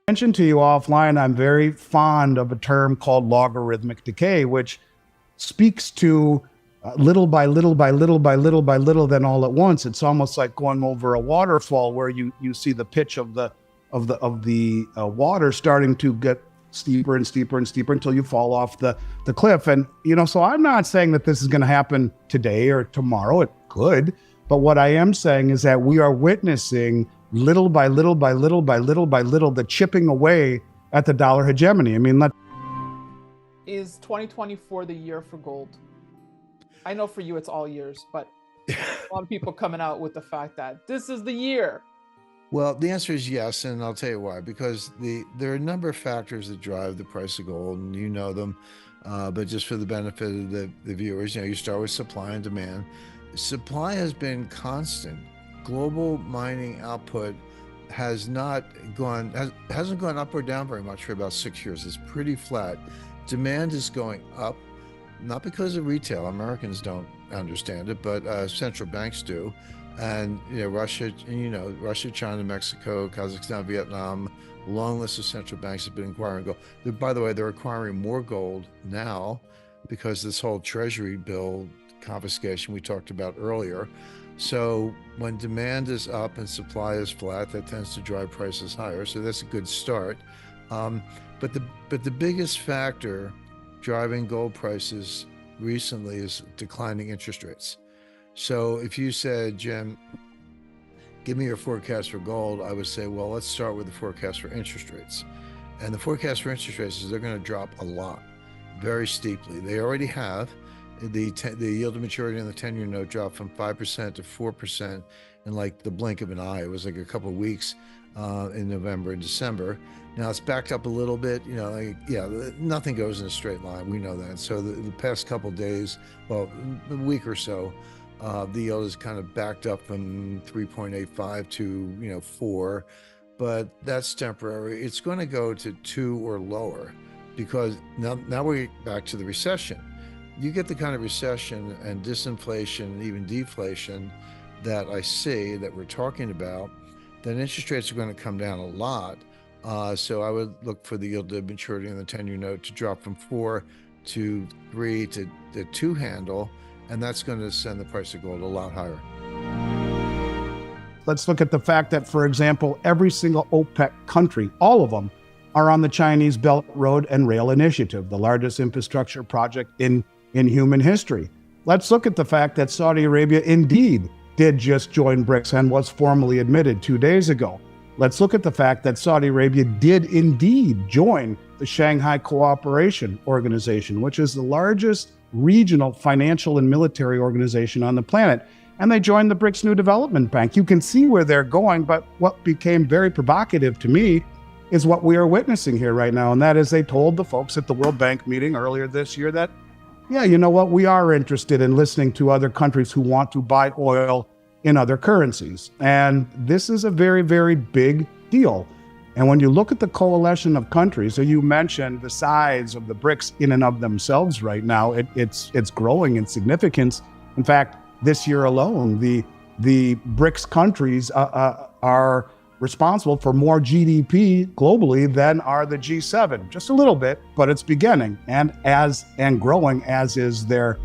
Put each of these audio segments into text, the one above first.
Mentioned to you offline, I'm very fond of a term called logarithmic decay, which speaks to little by little by little by little by little, then all at once. It's almost like going over a waterfall where you see the pitch of the water starting to get steeper and steeper and steeper until you fall off the cliff. And so I'm not saying that this is going to happen today or tomorrow. It could, but what I am saying is that we are witnessing little by little by little by little by little the chipping away at the dollar hegemony. I mean, Is 2024 the year for gold? I know for you it's all years, but a lot of people coming out with the fact that this is the year. Well, the answer is yes, and I'll tell you why. Because there are a number of factors that drive the price of gold, and you know them. But just for the benefit of the viewers, you start with supply and demand. Supply has been constant. Global mining output hasn't gone up or down very much for about 6 years. It's pretty flat. Demand is going up, not because of retail. Americans don't understand it, but central banks do. And Russia, China, Mexico, Kazakhstan, Vietnam, a long list of central banks have been acquiring gold. By the way, they're acquiring more gold now because this whole treasury bill confiscation we talked about earlier. So when demand is up and supply is flat, that tends to drive prices higher. So that's a good start. But the biggest factor driving gold prices recently is declining interest rates. So if you said, Jim, give me your forecast for gold, I would say, well, let's start with the forecast for interest rates. And the forecast for interest rates is they're going to drop a lot, very steeply. They already have. The yield to maturity on the 10-year note dropped from 5% to 4% in like the blink of an eye. It was like a couple of weeks in November and December. Now it's backed up a little bit, nothing goes in a straight line. We know that. So the past couple of days, well, a week or so, the yield is kind of backed up from 3.85 to 4, but that's temporary. It's going to go to 2 or lower because now we're back to the recession. You get the kind of recession and disinflation and even deflation that I see that we're talking about, then interest rates are going to come down a lot. So I would look for the yield to maturity on the 10-year note to drop from 4 to 3 to the 2 handle, and that's going to send the price of gold a lot higher. Let's look at the fact that, for example, every single OPEC country, all of them, are on the Chinese Belt Road and Rail Initiative, the largest infrastructure project in human history. Let's look at the fact that Saudi Arabia indeed did just join BRICS and was formally admitted 2 days ago. Let's look at the fact that Saudi Arabia did indeed join the Shanghai Cooperation Organization, which is the largest regional financial and military organization on the planet. And they joined the BRICS New Development Bank. You can see where they're going, but what became very provocative to me is what we are witnessing here right now. And that is they told the folks at the World Bank meeting earlier this year that, yeah, you know what, we are interested in listening to other countries who want to buy oil in other currencies. And this is a very, very big deal. And when you look at the coalition of countries, so you mentioned the size of the BRICS in and of themselves right now, it's growing in significance. In fact, this year alone, the BRICS countries are responsible for more GDP globally than are the G7. Just a little bit, but it's beginning and growing, as is their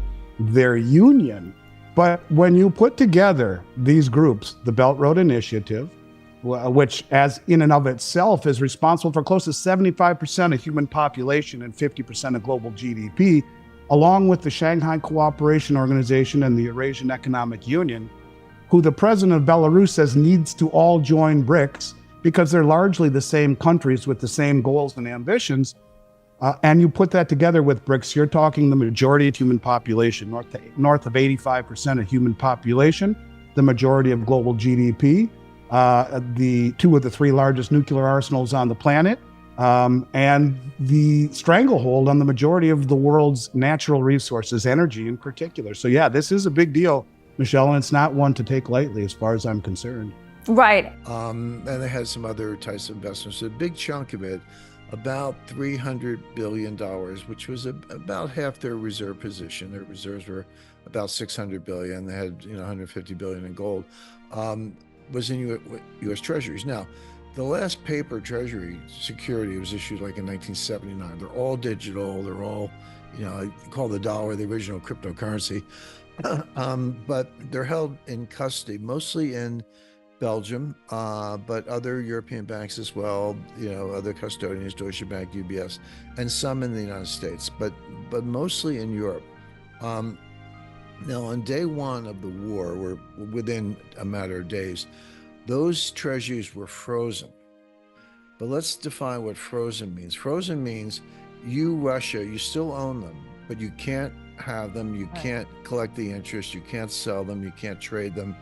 union. But when you put together these groups, the Belt Road Initiative, which as in and of itself is responsible for close to 75% of human population and 50% of global GDP, along with the Shanghai Cooperation Organization and the Eurasian Economic Union, who the president of Belarus says needs to all join BRICS because they're largely the same countries with the same goals and ambitions. And you put that together with BRICS, you're talking the majority of human population, north of 85% of human population, the majority of global GDP, the 2 of the 3 largest nuclear arsenals on the planet, and the stranglehold on the majority of the world's natural resources, energy in particular. So yeah, this is a big deal, Michelle, and it's not one to take lightly as far as I'm concerned. Right. And they had some other types of investments. A big chunk of it, about $300 billion, which was about half their reserve position. Their reserves were about $600 billion. They had $150 billion in gold, was in U.S. treasuries. Now, The last paper treasury security was issued like in 1979. They're all digital. They're all, I call the dollar the original cryptocurrency. But they're held in custody, mostly in Belgium, but other European banks as well, other custodians, Deutsche Bank, UBS, and some in the United States, but mostly in Europe. Now, on day one of the war, or within a matter of days, those treasuries were frozen. But let's define what frozen means. Frozen means you, Russia, you still own them, but you can't have them, you can't collect the interest, you can't sell them, you can't trade them.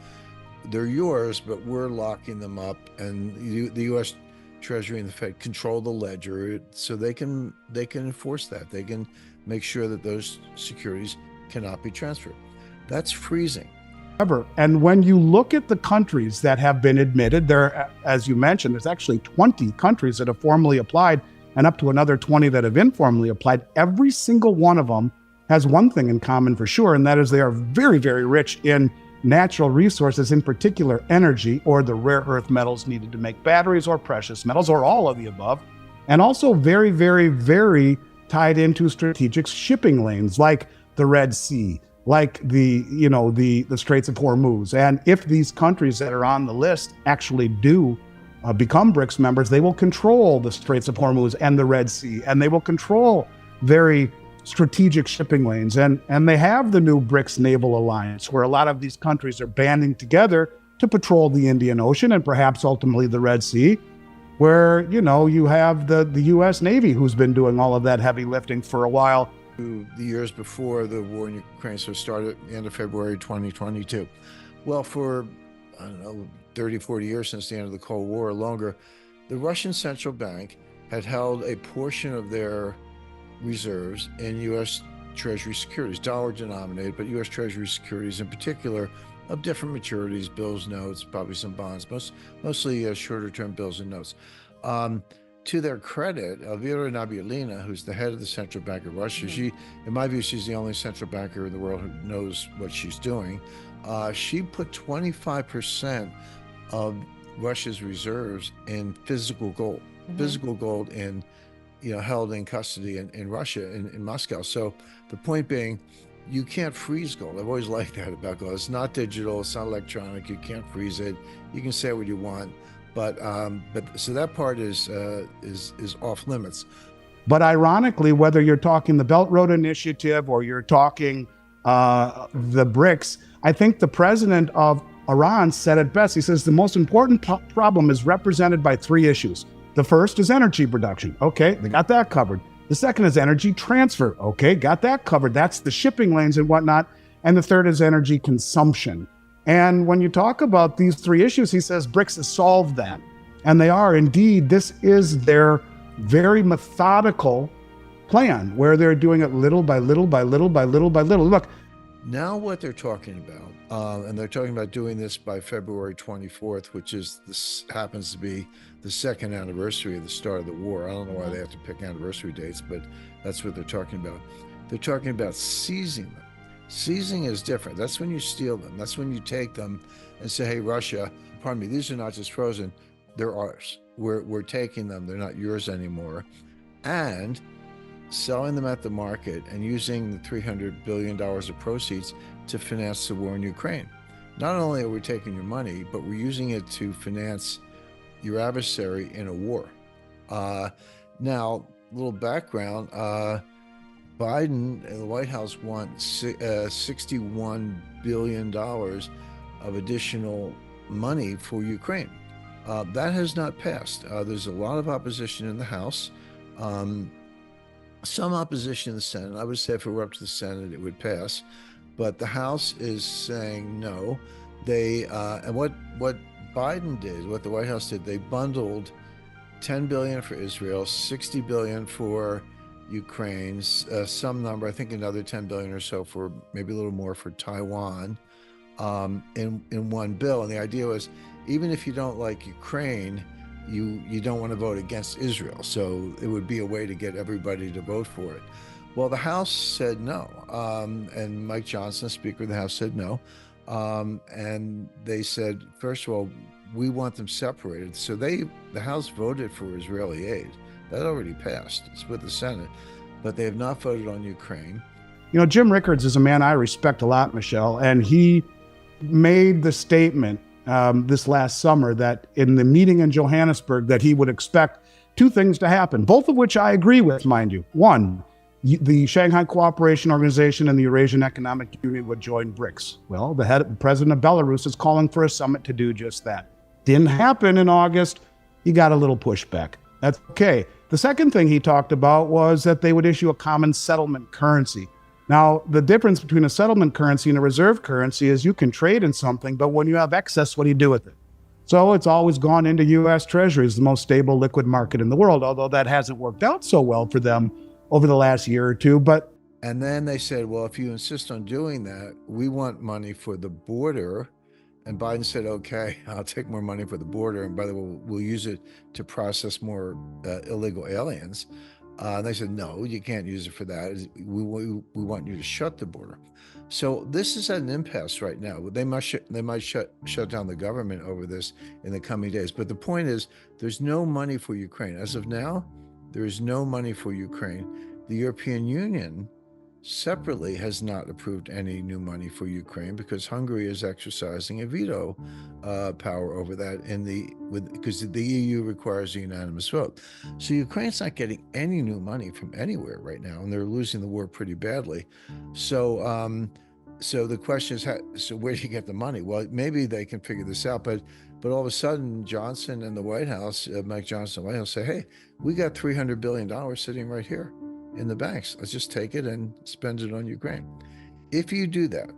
They're yours, but we're locking them up, and the U.S. Treasury and the Fed control the ledger, so they can enforce that. They can make sure that those securities cannot be transferred. That's freezing. And when you look at the countries that have been admitted, there, as you mentioned, there's actually 20 countries that have formally applied, and up to another 20 that have informally applied. Every single one of them has one thing in common for sure, and that is they are very, very rich in natural resources, in particular energy, or the rare earth metals needed to make batteries, or precious metals, or all of the above, and also very, very, very tied into strategic shipping lanes like the Red Sea, like the Straits of Hormuz. And if these countries that are on the list actually do become BRICS members, they will control the Straits of Hormuz and the Red Sea, and they will control very strategic shipping lanes. And they have the new BRICS Naval Alliance, where a lot of these countries are banding together to patrol the Indian Ocean and perhaps ultimately the Red Sea, where, you have the U.S. Navy, who's been doing all of that heavy lifting for a while. The years before the war in Ukraine, so started at the end of February 2022. Well, for, 30, 40 years since the end of the Cold War or longer, the Russian central bank had held a portion of their reserves in U.S. Treasury securities, dollar denominated, but U.S. Treasury securities in particular, of different maturities, bills, notes, probably some bonds, mostly shorter term bills and notes. To their credit, Elvira Nabiullina, who's the head of the Central Bank of Russia, she, in my view, she's the only central banker in the world who knows what she's doing. She put 25% of Russia's reserves in physical gold, held in custody in Russia, in Moscow. So the point being, you can't freeze gold. I've always liked that about gold. It's not digital, it's not electronic. You can't freeze it. You can say what you want. But so that part is off limits. But ironically, whether you're talking the Belt Road Initiative or you're talking the BRICS, I think the president of Iran said it best. He says the most important problem is represented by three issues. The first is energy production. Okay, they got that covered. The second is energy transfer. Okay, got that covered. That's the shipping lanes and whatnot. And the third is energy consumption. And when you talk about these three issues, he says BRICS has solved that. And they are indeed, this is their very methodical plan where they're doing it little by little by little by little by little. Look, now what they're talking about, and they're talking about doing this by February 24th, which happens to be the second anniversary of the start of the war. I don't know why they have to pick anniversary dates, but that's what they're talking about. They're talking about seizing them. Seizing is different. That's when you steal them. That's when you take them and say, hey, Russia, pardon me, these are not just frozen, they're ours. We're taking them, they're not yours anymore. And selling them at the market and using the $300 billion of proceeds to finance the war in Ukraine. Not only are we taking your money, but we're using it to finance your adversary in a war. Now, a little background, Biden and the White House want $61 billion of additional money for Ukraine. That has not passed. There's a lot of opposition in the House, some opposition in the Senate. I would say if it were up to the Senate, it would pass. But the House is saying no. And what Biden did, what the White House did, they bundled $10 billion for Israel, $60 billion for Ukraine, some number, I think another 10 billion or so for maybe a little more for Taiwan, in one bill. And the idea was, even if you don't like Ukraine, you don't want to vote against Israel. So it would be a way to get everybody to vote for it. Well, the House said no. And Mike Johnson, Speaker of the House, said no. And they said, first of all, we want them separated. So the House voted for Israeli aid. That already passed. It's with the Senate, but they have not voted on Ukraine. Jim Rickards is a man I respect a lot, Michelle, and he made the statement this last summer that in the meeting in Johannesburg that he would expect two things to happen, both of which I agree with, mind you. One, the Shanghai Cooperation Organization and the Eurasian Economic Union would join BRICS. Well, the president of Belarus is calling for a summit to do just that. Didn't happen in August. He got a little pushback. That's okay. The second thing he talked about was that they would issue a common settlement currency. Now, the difference between a settlement currency and a reserve currency is you can trade in something, but when you have excess, what do you do with it? So it's always gone into U.S. treasuries, the most stable liquid market in the world, although that hasn't worked out so well for them over the last year or two. And then they said, well, if you insist on doing that, we want money for the border. And Biden said, okay, I'll take more money for the border. And by the way, we'll use it to process more illegal aliens. And they said, no, you can't use it for that. We want you to shut the border. So this is at an impasse right now. They might shut down the government over this in the coming days. But the point is, there's no money for Ukraine. As of now, there is no money for Ukraine. The European Union separately has not approved any new money for Ukraine because Hungary is exercising a veto power over that because the EU requires a unanimous vote. So Ukraine's not getting any new money from anywhere right now, and they're losing the war pretty badly. So so the question is, so where do you get the money? Well, maybe they can figure this out, but all of a sudden, Johnson and the White House, Mike Johnson, the White House, say, hey, we got $300 billion sitting right here in the banks. Let's just take it and spend it on Ukraine. If you do that,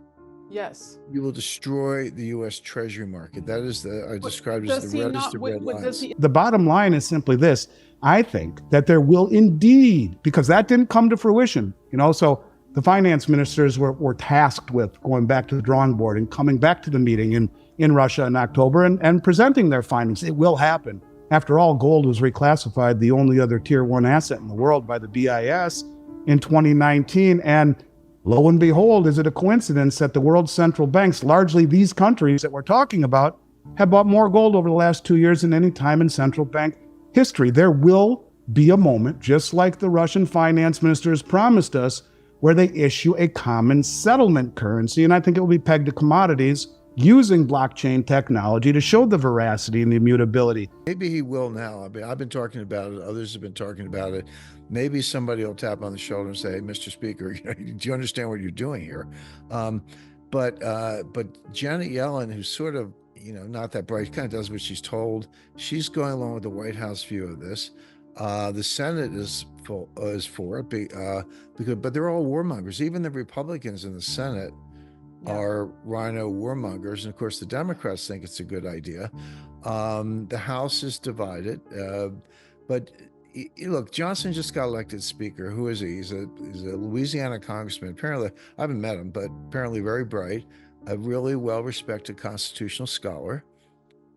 yes, you will destroy the U.S. Treasury market. That is I described as the reddest of red lines. The bottom line is simply this. I think that there will indeed, because that didn't come to fruition, so the finance ministers were tasked with going back to the drawing board and coming back to the meeting in Russia in October and presenting their findings. It will happen. After all, gold was reclassified the only other tier 1 asset in the world by the BIS in 2019. And lo and behold, is it a coincidence that the world's central banks, largely these countries that we're talking about, have bought more gold over the last 2 years than any time in central bank history? There will be a moment, just like the Russian finance ministers promised us, where they issue a common settlement currency. And I think it will be pegged to commodities using blockchain technology to show the veracity and the immutability. Maybe he will now. I mean, I've been talking about it. Others have been talking about it. Maybe somebody will tap on the shoulder and say, hey, Mr. Speaker, do you understand what you're doing here? But Janet Yellen, who's sort of, not that bright, kind of does what she's told. She's going along with the White House view of this. The Senate is for it, but they're all warmongers. Even the Republicans in the Senate are rhino warmongers, and of course the Democrats think it's a good idea. The House is divided, but look, Johnson just got elected Speaker. Who is he? He's a Louisiana congressman. Apparently, I haven't met him, but apparently very bright, a really well-respected constitutional scholar.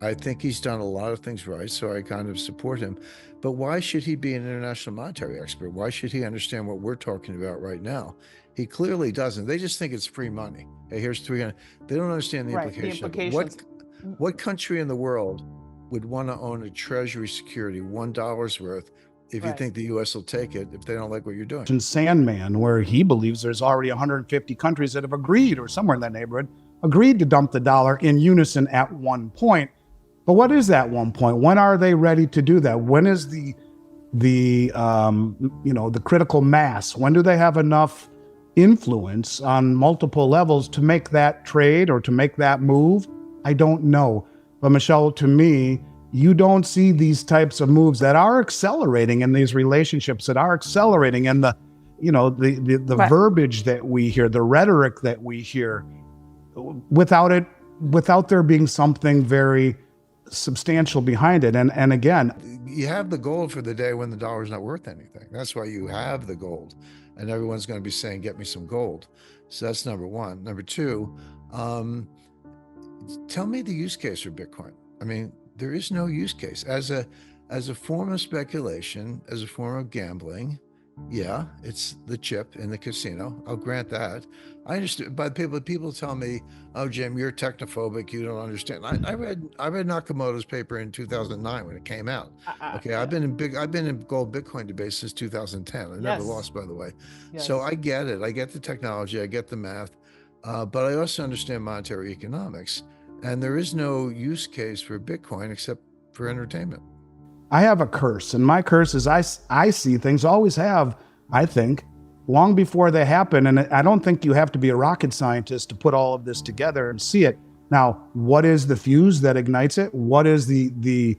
I think he's done a lot of things right, so I kind of support him. But why should he be an international monetary expert? Why should he understand what we're talking about right now? He clearly doesn't. They just think it's free money. Hey, here's 300. They don't understand the implications. What country in the world would want to own a treasury security, $1 worth, if you think the U.S. will take it if they don't like what you're doing? In Sandman, where he believes there's already 150 countries that have agreed, or somewhere in that neighborhood, agreed to dump the dollar in unison at one point. But what is that one point? When are they ready to do that? When is the critical mass? When do they have enough influence on multiple levels to make that trade or to make that move? I don't know. But Michelle, to me, you don't see these types of moves that are accelerating in these relationships, that are accelerating, and the verbiage that we hear, the rhetoric that we hear, without there being something very substantial behind it. And again, you have the gold for the day when the dollar's not worth anything. That's why you have the gold, and everyone's going to be saying, get me some gold. So that's number one. Number two, tell me the use case for Bitcoin. I mean, there is no use case as a form of speculation, as a form of gambling. Yeah, it's the chip in the casino. I'll grant that. I understand, but people tell me, "Oh, Jim, you're technophobic. You don't understand." I read Nakamoto's paper in 2009 when it came out. Okay, Yeah. I've been in gold Bitcoin debate since 2010. I never Yes. lost, by the way. Yes. So I get it. I get the technology. I get the math, but I also understand monetary economics. And there is no use case for Bitcoin except for entertainment. I have a curse, and my curse is I see things, always have, I think, long before they happen. And I don't think you have to be a rocket scientist to put all of this together and see it. Now, what is the fuse that ignites it? What is the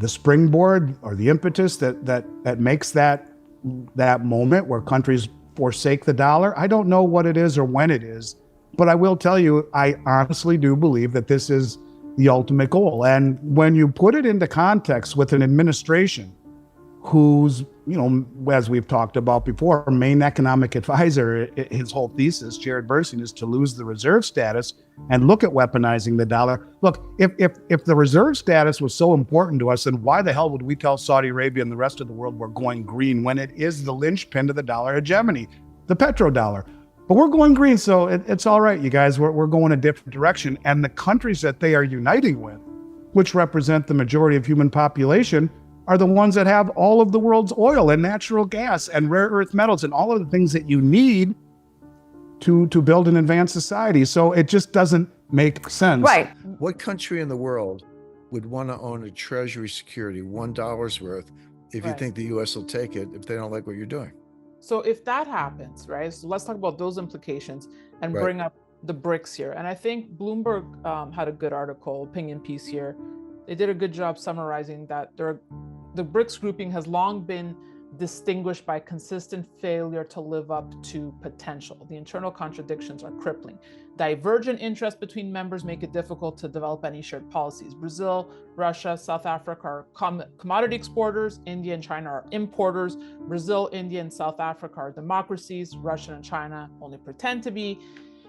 springboard or the impetus that makes that moment where countries forsake the dollar? I don't know what it is or when it is, but I will tell you, I honestly do believe that this is the ultimate goal. And when you put it into context with an administration whose, as we've talked about before, main economic advisor, his whole thesis, Jared Bernstein, is to lose the reserve status and look at weaponizing the dollar. Look, if the reserve status was so important to us, then why the hell would we tell Saudi Arabia and the rest of the world we're going green when it is the linchpin to the dollar hegemony, the petrodollar? But we're going green, so it's all right, you guys. We're going a different direction. And the countries that they are uniting with, which represent the majority of human population, are the ones that have all of the world's oil and natural gas and rare earth metals and all of the things that you need to build an advanced society. So it just doesn't make sense. Right. What country in the world would want to own a treasury security, $1 worth, if you think the U.S. will take it if they don't like what you're doing? So if that happens, right, so let's talk about those implications and bring up the BRICS here. And I think Bloomberg had a good article, opinion piece here. They did a good job summarizing that the BRICS grouping has long been distinguished by consistent failure to live up to potential. The internal contradictions are crippling. Divergent interests between members make it difficult to develop any shared policies. Brazil, Russia, South Africa are commodity exporters. India and China are importers. Brazil, India, and South Africa are democracies. Russia and China only pretend to be.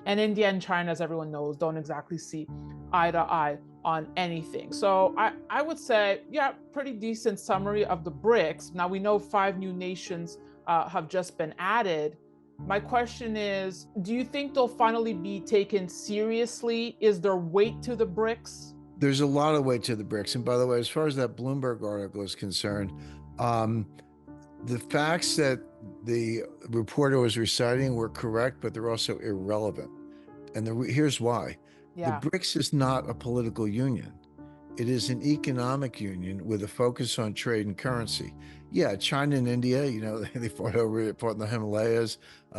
And India and China, as everyone knows, don't exactly see eye to eye on anything. So I would say, yeah, pretty decent summary of the BRICS. Now we know 5 new nations have just been added. My question is, do you think they'll finally be taken seriously? Is there weight to the BRICS? There's a lot of weight to the BRICS. And by the way, as far as that Bloomberg article is concerned, the facts that the reporter was reciting were correct, but they're also irrelevant. And here's why. Yeah. The BRICS is not a political union. It is an economic union with a focus on trade and currency. Yeah, China and India, they fought in the Himalayas.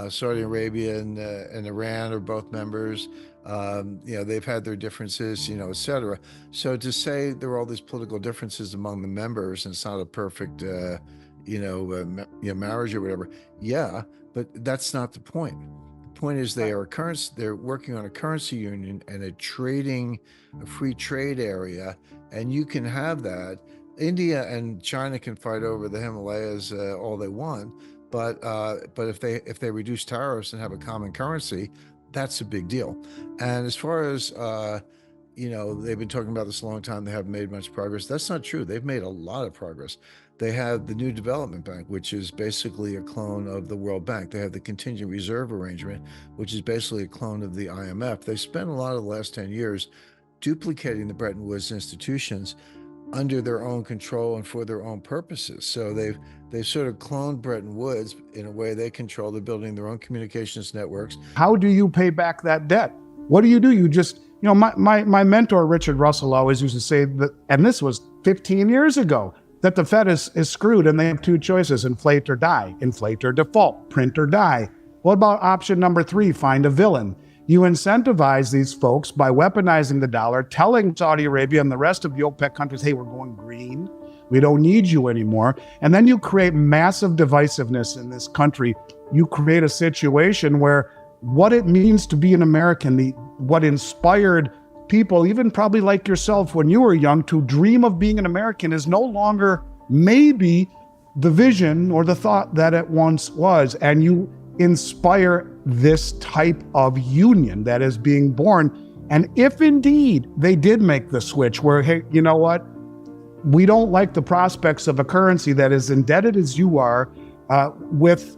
Saudi Arabia and Iran are both members. They've had their differences, et cetera. So to say there are all these political differences among the members and it's not a perfect, marriage or whatever. Yeah, but that's not the point. The point is they're working on a currency union and a free trade area, and you can have that. India and China can fight over the Himalayas all they want, but if they reduce tariffs and have a common currency, that's a big deal. And as far as they've been talking about this a long time, they haven't made much progress. That's not true. They've made a lot of progress. They have the New Development Bank, which is basically a clone of the World Bank. They have the Contingent Reserve Arrangement, which is basically a clone of the IMF. They spent a lot of the last 10 years duplicating the Bretton Woods institutions under their own control and for their own purposes. So they've sort of cloned Bretton Woods in a way they control. They're building their own communications networks. How do you pay back that debt? What do? You just, my mentor, Richard Russell, always used to say that, and this was 15 years ago, that the Fed is screwed and they have 2 choices, inflate or die, inflate or default, print or die. What about option number 3, find a villain? You incentivize these folks by weaponizing the dollar, telling Saudi Arabia and the rest of the OPEC countries, hey, we're going green. We don't need you anymore. And then you create massive divisiveness in this country. You create a situation where what it means to be an American, what inspired people, even probably like yourself when you were young, to dream of being an American is no longer maybe the vision or the thought that it once was. And you inspire this type of union that is being born. And if indeed they did make the switch where, hey, you know what? We don't like the prospects of a currency that is indebted as you are with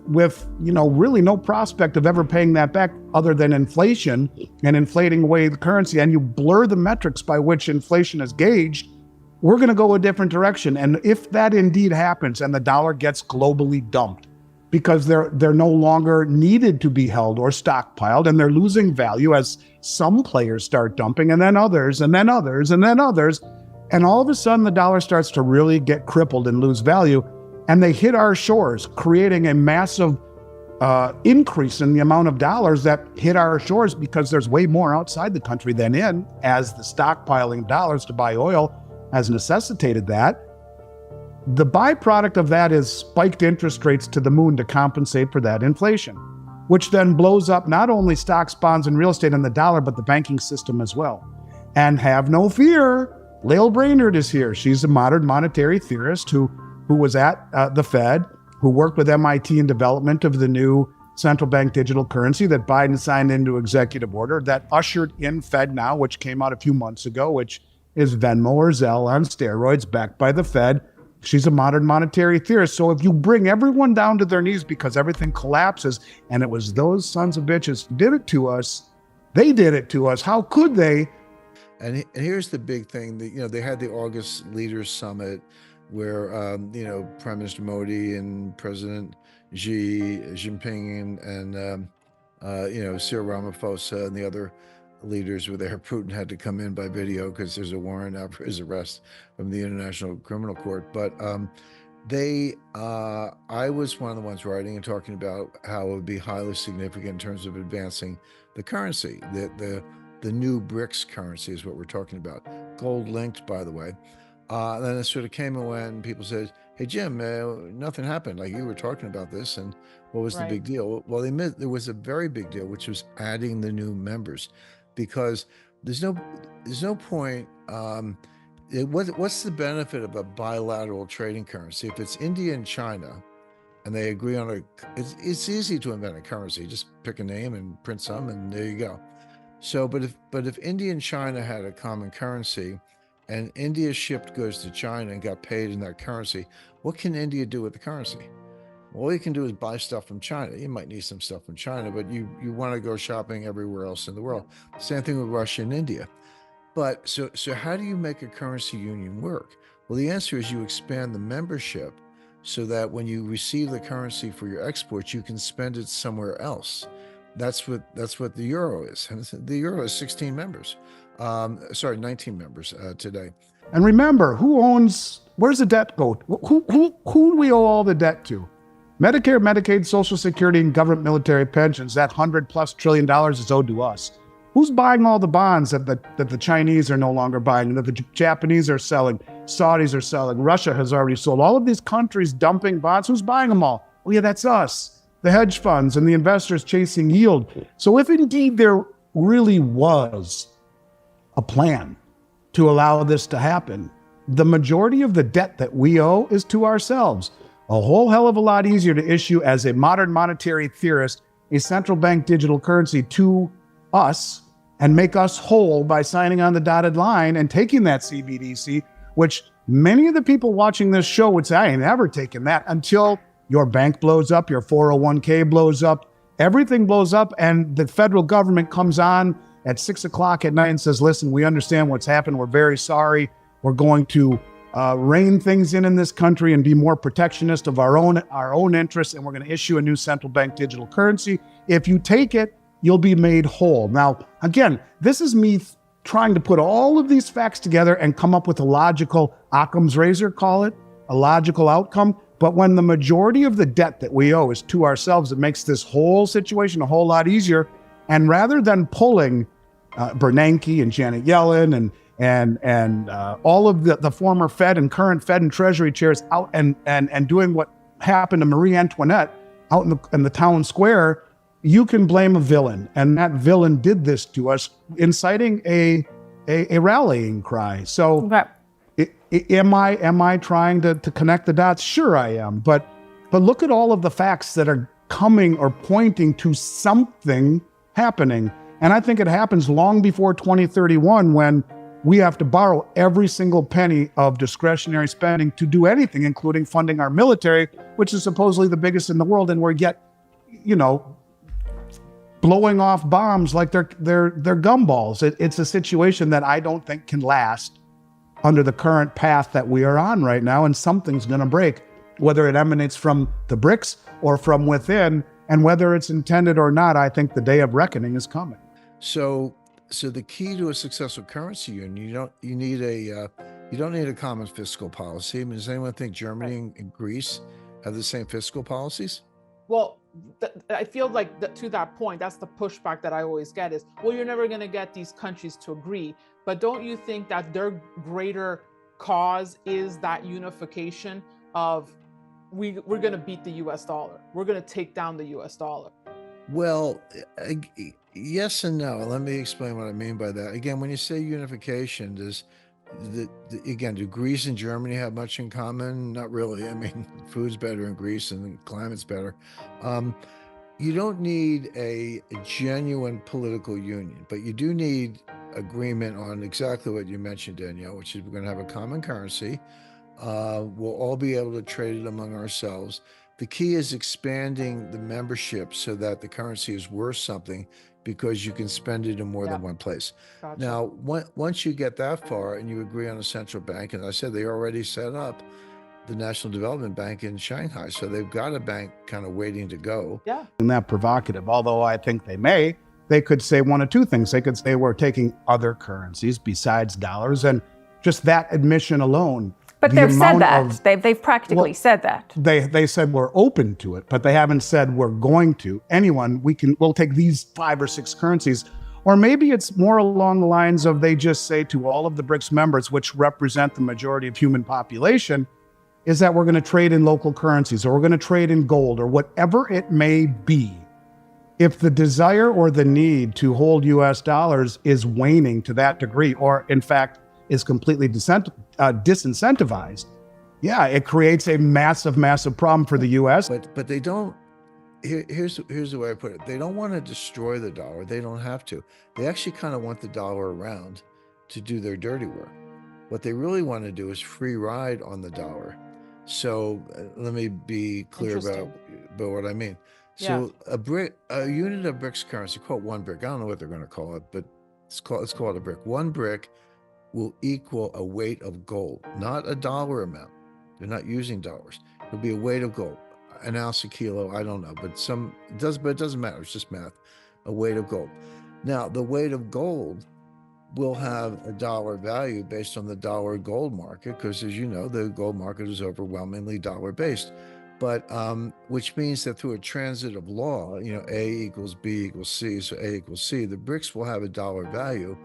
really no prospect of ever paying that back other than inflation and inflating away the currency, and you blur the metrics by which inflation is gauged, we're going to go a different direction. And if that indeed happens and the dollar gets globally dumped because they're no longer needed to be held or stockpiled, and they're losing value as some players start dumping, and then others, and then others, and then others, and all of a sudden the dollar starts to really get crippled and lose value, and they hit our shores, creating a massive increase in the amount of dollars that hit our shores because there's way more outside the country than in, as the stockpiling of dollars to buy oil has necessitated that. The byproduct of that is spiked interest rates to the moon to compensate for that inflation, which then blows up not only stocks, bonds, and real estate and the dollar, but the banking system as well. And have no fear, Lael Brainerd is here. She's a modern monetary theorist who was at the Fed, who worked with MIT in development of the new central bank digital currency that Biden signed into executive order that ushered in FedNow, which came out a few months ago, which is Venmo or Zelle on steroids, backed by the Fed. She's a modern monetary theorist. So if you bring everyone down to their knees because everything collapses, and it was those sons of bitches who did it to us, they did it to us. How could they? And here's the big thing that, they had the August Leaders Summit where, Prime Minister Modi and President Xi Jinping and Cyril Ramaphosa and the other leaders were there. Putin had to come in by video because there's a warrant out for his arrest from the International Criminal Court. But I was one of the ones writing and talking about how it would be highly significant in terms of advancing the currency. The new BRICS currency is what we're talking about. Gold linked, by the way. Then it sort of came and went, and people said, "Hey, Jim, nothing happened. Like, you were talking about this, and what was the big deal?" Well, they admit there was a very big deal, which was adding the new members, because there's no point. What's the benefit of a bilateral trading currency if it's India and China, and they agree on it's easy to invent a currency. Just pick a name and print some, and there you go. So, but if India and China had a common currency, and India shipped goods to China and got paid in that currency, what can India do with the currency? All you can do is buy stuff from China. You might need some stuff from China, but you want to go shopping everywhere else in the world. Same thing with Russia and India. But so how do you make a currency union work? Well, the answer is you expand the membership so that when you receive the currency for your exports, you can spend it somewhere else. That's what the euro is. And the euro has 16 members. 19 members today. And remember, where's the debt go? Who do we owe all the debt to? Medicare, Medicaid, Social Security, and government military pensions. That $100+ trillion is owed to us. Who's buying all the bonds that the Chinese are no longer buying, that the Japanese are selling, Saudis are selling, Russia has already sold? All of these countries dumping bonds. Who's buying them all? Well, yeah, that's us, the hedge funds and the investors chasing yield. So if indeed there really was a plan to allow this to happen, the majority of the debt that we owe is to ourselves. A whole hell of a lot easier to issue, as a modern monetary theorist, a central bank digital currency to us and make us whole by signing on the dotted line and taking that CBDC, which many of the people watching this show would say, I ain't never taken that, until your bank blows up, your 401k blows up, everything blows up, and the federal government comes on at 6 o'clock at night and says, listen, we understand what's happened. We're very sorry. We're going to rein things in this country and be more protectionist of our own interests. And we're going to issue a new central bank digital currency. If you take it, you'll be made whole. Now, again, this is me trying to put all of these facts together and come up with a logical Occam's razor, call it, a logical outcome. But when the majority of the debt that we owe is to ourselves, it makes this whole situation a whole lot easier. And rather than pulling Bernanke and Janet Yellen and all of the former Fed and current Fed and Treasury chairs out and doing what happened to Marie Antoinette out in the town square, you can blame a villain. And that villain did this to us, inciting a rallying cry. So am I trying to connect the dots? Sure I am. But look at all of the facts that are coming or pointing to something happening. And I think it happens long before 2031, when we have to borrow every single penny of discretionary spending to do anything, including funding our military, which is supposedly the biggest in the world, and we're yet, blowing off bombs like they're gumballs. It's a situation that I don't think can last under the current path that we are on right now, and something's going to break, whether it emanates from the BRICS or from within, and whether it's intended or not. I think the day of reckoning is coming. So the key to a successful currency union, you don't need a common fiscal policy. I mean, does anyone think Germany and Greece have the same fiscal policies? Well, I feel like to that point, that's the pushback that I always get is, well, you're never going to get these countries to agree. But don't you think that their greater cause is that unification of we're going to beat the US dollar. We're going to take down the US dollar. Well, yes and no. Let me explain what I mean by that. Again, when you say unification, do Greece and Germany have much in common? Not really. I mean, food's better in Greece and the climate's better. You don't need a genuine political union, but you do need agreement on exactly what you mentioned, Danielle, which is we're going to have a common currency. We'll all be able to trade it among ourselves. The key is expanding the membership so that the currency is worth something because you can spend it in more than one place. Gotcha. Now, once you get that far and you agree on a central bank, and I said they already set up the National Development Bank in Shanghai, so they've got a bank kind of waiting to go. Yeah. And that provocative, although I think they could say one of two things. They could say we're taking other currencies besides dollars, and just that admission alone. But they've said that. They've practically said that. They said we're open to it, but they haven't said we're going to. We'll take these 5 or 6 currencies. Or maybe it's more along the lines of they just say to all of the BRICS members, which represent the majority of human population, is that we're going to trade in local currencies, or we're going to trade in gold, or whatever it may be. If the desire or the need to hold US dollars is waning to that degree, or in fact is completely disincentivized, it creates a massive problem for the US. But they don't, here's the way I put it. They don't want to destroy the dollar. They don't have to. They actually kind of want the dollar around to do their dirty work. What they really want to do is free ride on the dollar. So let me be clear about what I mean. So a unit of BRICS currency, called one brick. I don't know what they're going to call it, but let's call it a brick. One brick will equal a weight of gold, not a dollar amount. They're not using dollars. It'll be a weight of gold, an ounce, a kilo, I don't know, but it doesn't matter. It's just math. A weight of gold. Now, the weight of gold will have a dollar value based on the dollar gold market, because as you know, the gold market is overwhelmingly dollar based. But which means that through a transit of law, A equals B equals C, so A equals C, the BRICS will have a dollar value,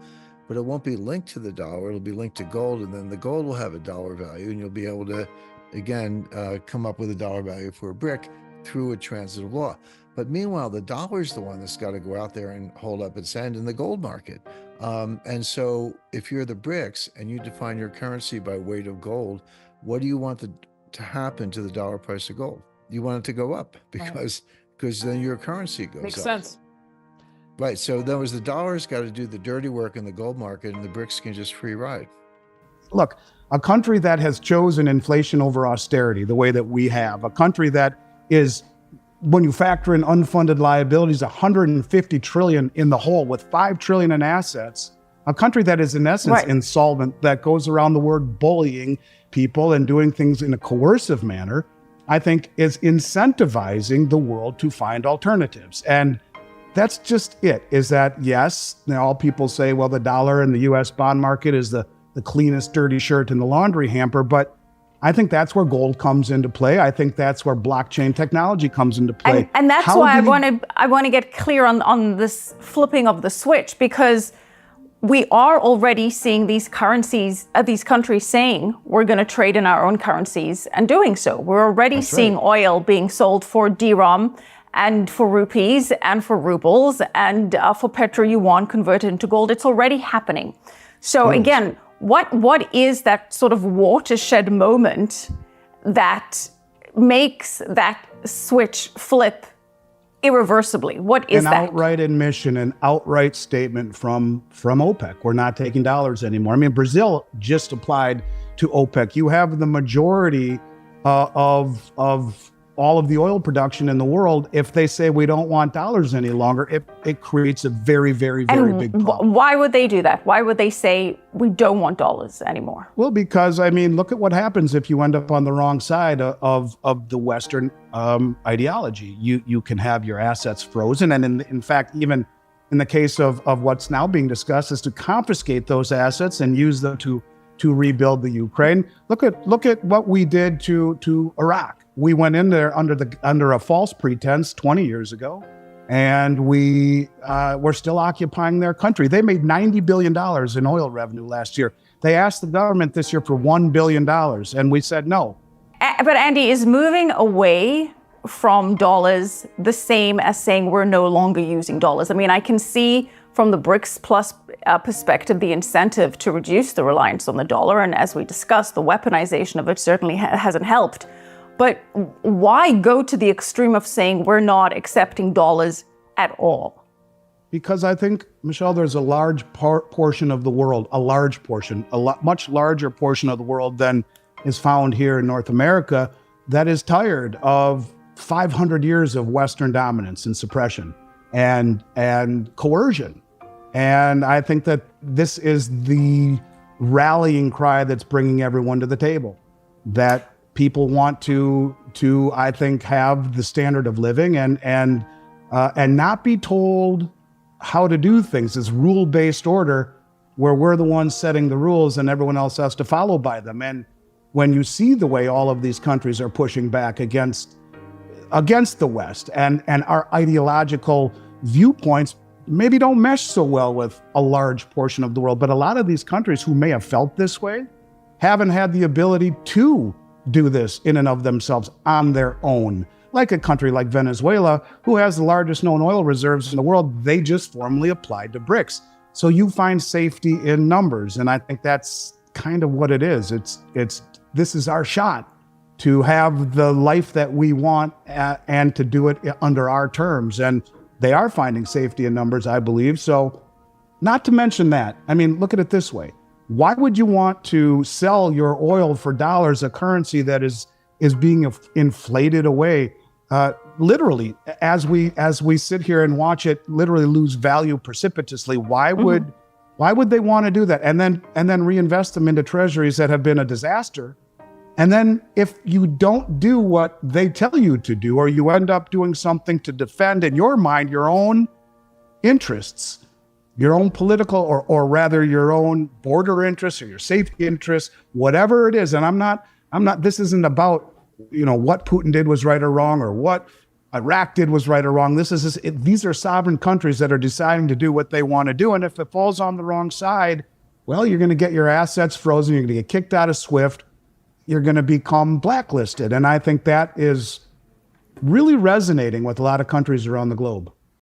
but it won't be linked to the dollar. It'll be linked to gold, and then the gold will have a dollar value, and you'll be able to, again, come up with a dollar value for a brick through a transit of law. But meanwhile, the dollar is the one that's got to go out there and hold up its end in the gold market. And so if you're the BRICS and you define your currency by weight of gold, what do you want to happen to the dollar price of gold? You want it to go up because then your currency goes up. Makes sense. Right. So that was the dollar's got to do the dirty work in the gold market, and the BRICS can just free ride. Look, a country that has chosen inflation over austerity the way that we have, a country that is, when you factor in unfunded liabilities, 150 trillion in the hole with 5 trillion in assets, a country that is in essence insolvent, that goes around the word bullying people and doing things in a coercive manner, I think is incentivizing the world to find alternatives. And that's just it, is that, yes, all people say, well, the dollar and the US bond market is the cleanest dirty shirt in the laundry hamper, but I think that's where gold comes into play. I think that's where blockchain technology comes into play. And that's why I want to get clear on this flipping of the switch, because we are already seeing these countries saying we're going to trade in our own currencies and doing so. We're already seeing oil being sold for dirham and for rupees and for rubles and for petro yuan converted into gold. It's already happening. So again, what is that sort of watershed moment that makes that switch flip irreversibly? What is an that? outright admission, an outright statement from OPEC. We're not taking dollars anymore. I mean, Brazil just applied to OPEC. You have the majority of all of the oil production in the world. If they say we don't want dollars any longer, it creates a very, very, very big problem. Why would they do that? Why would they say we don't want dollars anymore? Well, because, I mean, look at what happens if you end up on the wrong side of the Western ideology. You can have your assets frozen. And in fact, even in the case of what's now being discussed, is to confiscate those assets and use them to rebuild the Ukraine. Look at what we did to Iraq. We went in there under a false pretense 20 years ago, and we're still occupying their country. They made $90 billion in oil revenue last year. They asked the government this year for $1 billion, and we said no. But Andy, is moving away from dollars the same as saying we're no longer using dollars? I mean, I can see from the BRICS Plus perspective the incentive to reduce the reliance on the dollar, and as we discussed, the weaponization of it certainly hasn't helped. But why go to the extreme of saying we're not accepting dollars at all? Because I think, Michelle, there's a large portion of the world, much larger portion of the world than is found here in North America, that is tired of 500 years of Western dominance and suppression and coercion. And I think that this is the rallying cry that's bringing everyone to the table, that people want to I think have the standard of living and not be told how to do things. This rule-based order where we're the ones setting the rules and everyone else has to follow by them. And when you see the way all of these countries are pushing back against the West and our ideological viewpoints maybe don't mesh so well with a large portion of the world, but a lot of these countries who may have felt this way haven't had the ability to do this in and of themselves on their own. Like a country like Venezuela, who has the largest known oil reserves in the world, they just formally applied to BRICS. So you find safety in numbers, and I think that's kind of what it is. This is our shot to have the life that we want and to do it under our terms. And they are finding safety in numbers, I believe. So not to mention that, I mean, look at it this way. Why would you want to sell your oil for dollars, a currency that is being inflated away, literally, as we sit here and watch it literally lose value precipitously? Why would they want to do that? And then reinvest them into treasuries that have been a disaster. And then if you don't do what they tell you to do, or you end up doing something to defend in your mind your own interests, your own political or rather your own border interests or your safety interests, whatever it is. And I'm not, this isn't about, what Putin did was right or wrong or what Iraq did was right or wrong. These are sovereign countries that are deciding to do what they want to do. And if it falls on the wrong side, well, you're going to get your assets frozen. You're going to get kicked out of SWIFT. You're going to become blacklisted. And I think that is really resonating with a lot of countries around the globe.